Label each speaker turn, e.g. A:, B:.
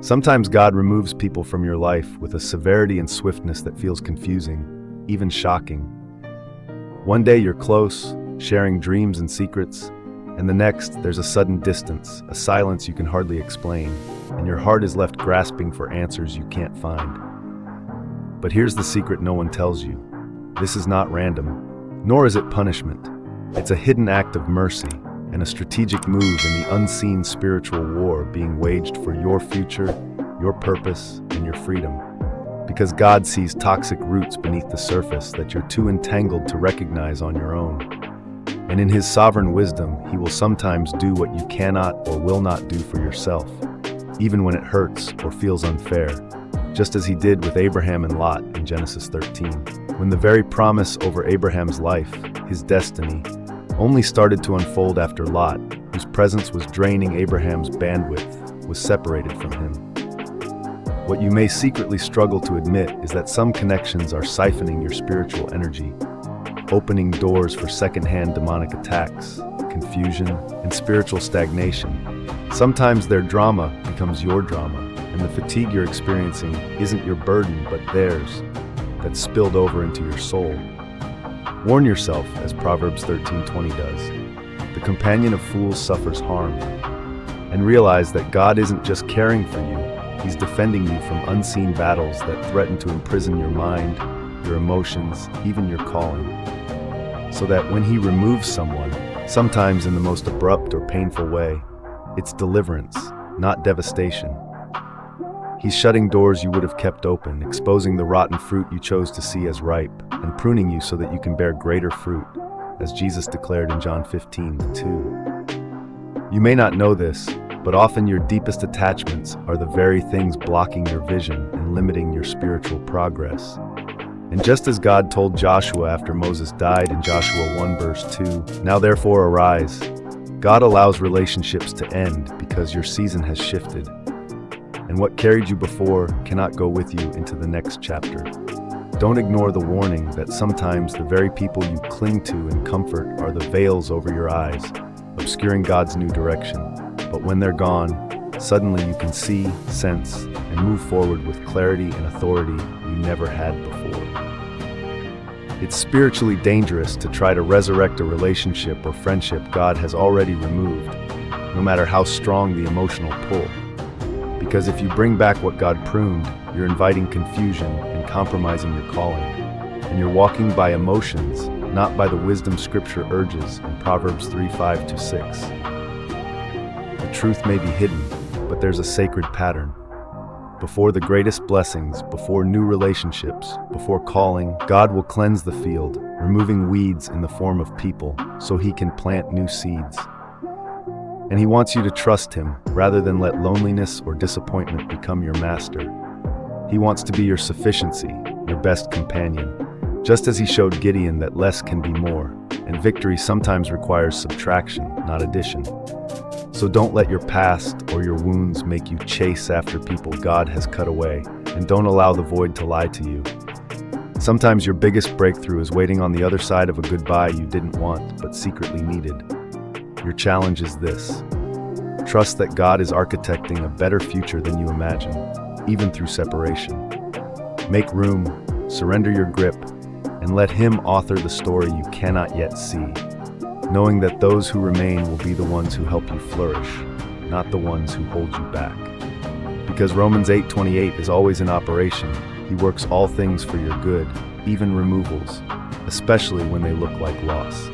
A: Sometimes God removes people from your life with a severity and swiftness that feels confusing, even shocking. One day you're close, sharing dreams and secrets, and the next there's a sudden distance, a silence you can hardly explain, and your heart is left grasping for answers you can't find. But here's the secret no one tells you. This is not random, nor is it punishment. It's a hidden act of mercy and a strategic move in the unseen spiritual war being waged for your future, your purpose, and your freedom. Because God sees toxic roots beneath the surface that you're too entangled to recognize on your own. And in His sovereign wisdom, He will sometimes do what you cannot or will not do for yourself, even when it hurts or feels unfair, just as He did with Abraham and Lot in Genesis 13, when the very promise over Abraham's life, his destiny, only started to unfold after Lot, whose presence was draining Abraham's bandwidth, was separated from him. What you may secretly struggle to admit is that some connections are siphoning your spiritual energy, opening doors for secondhand demonic attacks, confusion, and spiritual stagnation. Sometimes their drama becomes your drama, and the fatigue you're experiencing isn't your burden but theirs, that's spilled over into your soul. Warn yourself, as Proverbs 13:20 does. The companion of fools suffers harm. And realize that God isn't just caring for you, He's defending you from unseen battles that threaten to imprison your mind, your emotions, even your calling. So that when He removes someone, sometimes in the most abrupt or painful way, it's deliverance, not devastation. He's shutting doors you would have kept open, exposing the rotten fruit you chose to see as ripe, and pruning you so that you can bear greater fruit, as Jesus declared in John 15:2. You may not know this, but often your deepest attachments are the very things blocking your vision and limiting your spiritual progress. And just as God told Joshua after Moses died in Joshua 1 verse 2, "Now therefore arise," God allows relationships to end because your season has shifted. And what carried you before cannot go with you into the next chapter. Don't ignore the warning that sometimes the very people you cling to and comfort are the veils over your eyes, obscuring God's new direction. But when they're gone, suddenly you can see, sense, and move forward with clarity and authority you never had before. It's spiritually dangerous to try to resurrect a relationship or friendship God has already removed, no matter how strong the emotional pull. Because if you bring back what God pruned, you're inviting confusion and compromising your calling. And you're walking by emotions, not by the wisdom Scripture urges in Proverbs 3:5-6. The truth may be hidden, but there's a sacred pattern. Before the greatest blessings, before new relationships, before calling, God will cleanse the field, removing weeds in the form of people, so He can plant new seeds. And He wants you to trust Him, rather than let loneliness or disappointment become your master. He wants to be your sufficiency, your best companion, just as He showed Gideon that less can be more, and victory sometimes requires subtraction, not addition. So don't let your past or your wounds make you chase after people God has cut away, and don't allow the void to lie to you. Sometimes your biggest breakthrough is waiting on the other side of a goodbye you didn't want, but secretly needed. Your challenge is this: trust that God is architecting a better future than you imagine, even through separation. Make room, surrender your grip, and let Him author the story you cannot yet see, knowing that those who remain will be the ones who help you flourish, not the ones who hold you back. Because Romans 8:28 is always in operation. He works all things for your good, even removals, especially when they look like loss.